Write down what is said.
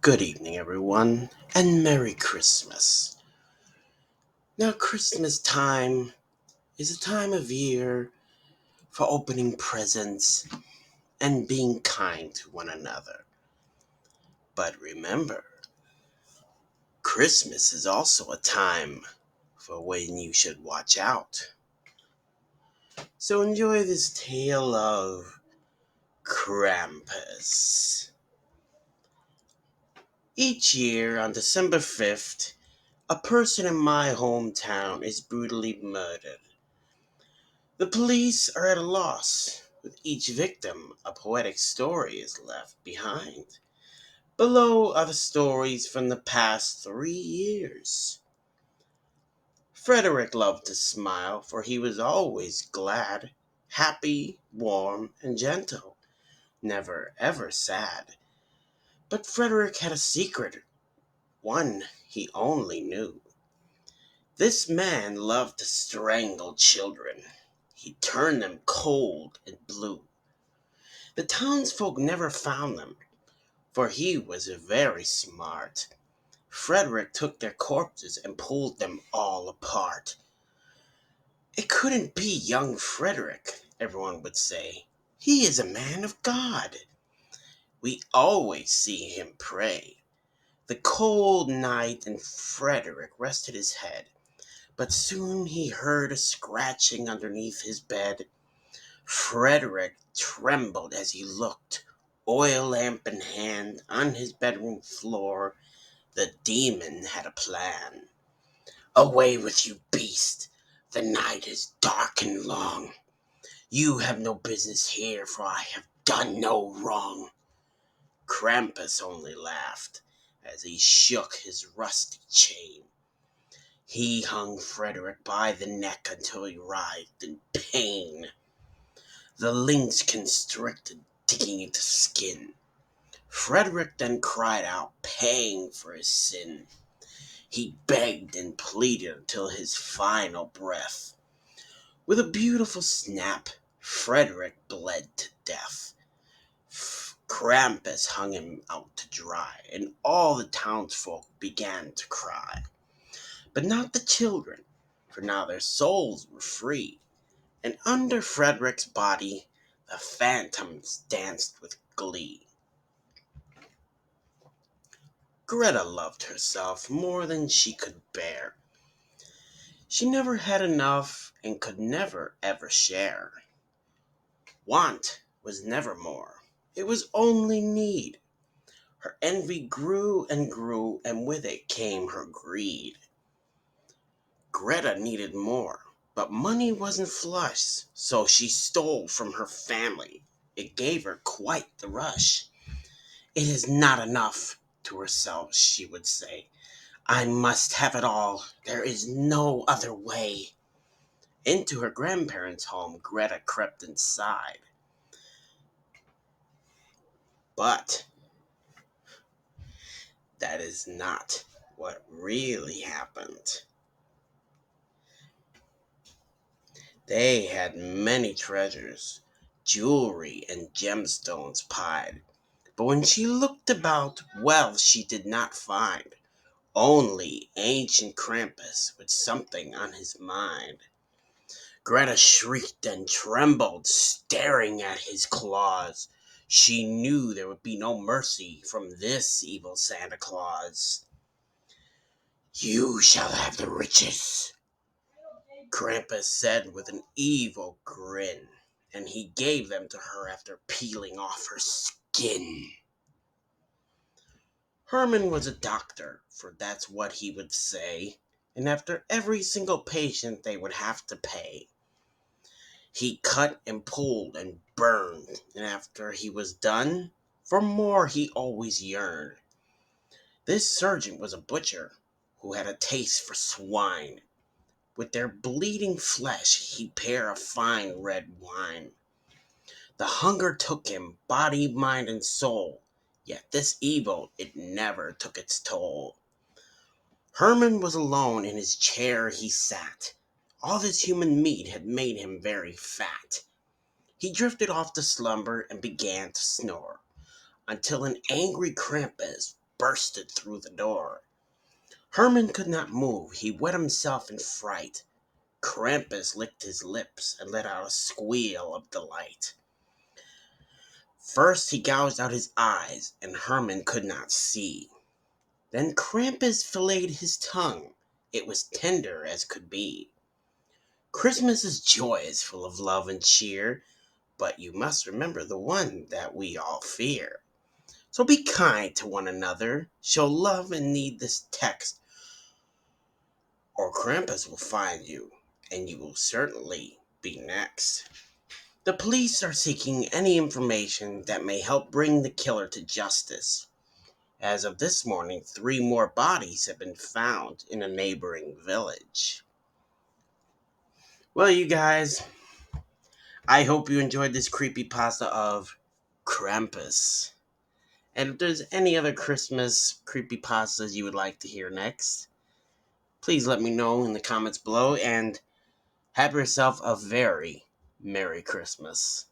Good evening, everyone, and Merry Christmas. Now, Christmas time is a time of year for opening presents and being kind to one another. But remember, Christmas is also a time for when you should watch out. So enjoy this tale of Krampus. Each year on December 5th, a person in my hometown is brutally murdered. The police are at a loss. With each victim, a poetic story is left behind. Below are the stories from the past 3 years. Frederick loved to smile, for he was always glad, happy, warm, and gentle, never ever sad. But Frederick had a secret, one he only knew. This man loved to strangle children. He turned them cold and blue. The townsfolk never found them, for he was very smart. Frederick took their corpses and pulled them all apart. It couldn't be young Frederick, everyone would say. He is a man of God. We always see him pray. The cold night and Frederick rested his head, but soon he heard a scratching underneath his bed. Frederick trembled as he looked. Oil lamp in hand, on his bedroom floor, the demon had a plan. "Away with you, beast! The night is dark and long. You have no business here, for I have done no wrong." Krampus only laughed as he shook his rusty chain. He hung Frederick by the neck until he writhed in pain. The links constricted, digging into skin. Frederick then cried out, paying for his sin. He begged and pleaded until his final breath. With a beautiful snap, Frederick bled to death. Krampus hung him out to dry, and all the townsfolk began to cry. But not the children, for now their souls were free, and under Frederick's body the phantoms danced with glee. Greta loved herself more than she could bear. She never had enough and could never ever share. Want was never more. It was only need. Her envy grew and grew, and with it came her greed. Greta needed more, but money wasn't flush, so she stole from her family. It gave her quite the rush. "It is not enough," to herself she would say. "I must have it all. There is no other way." Into her grandparents' home Greta crept inside. But that is not what really happened. They had many treasures, jewelry and gemstones piled. But when she looked about, wealth she did not find. Only ancient Krampus with something on his mind. Greta shrieked and trembled, staring at his claws. She knew there would be no mercy from this evil Santa Claus. "You shall have the riches," Krampus said with an evil grin, and he gave them to her after peeling off her skin. Herman was a doctor, for that's what he would say, and after every single patient they would have to pay. He cut and pulled and burned, and after he was done, for more he always yearned. This surgeon was a butcher who had a taste for swine. With their bleeding flesh he'd pair a fine red wine. The hunger took him, body, mind, and soul, yet this evil, it never took its toll. Herman was alone, in his chair he sat. All this human meat had made him very fat. He drifted off to slumber and began to snore, until an angry Krampus bursted through the door. Herman could not move. He wet himself in fright. Krampus licked his lips and let out a squeal of delight. First he gouged out his eyes, and Herman could not see. Then Krampus filleted his tongue. It was tender as could be. Christmas is joyous, full of love and cheer, but you must remember the one that we all fear. So be kind to one another, show love and need this text, or Krampus will find you, and you will certainly be next. The police are seeking any information that may help bring the killer to justice. As of this morning, 3 more bodies have been found in a neighboring village. Well, you guys, I hope you enjoyed this creepypasta of Krampus. And if there's any other Christmas creepypastas you would like to hear next, please let me know in the comments below, and have yourself a very Merry Christmas.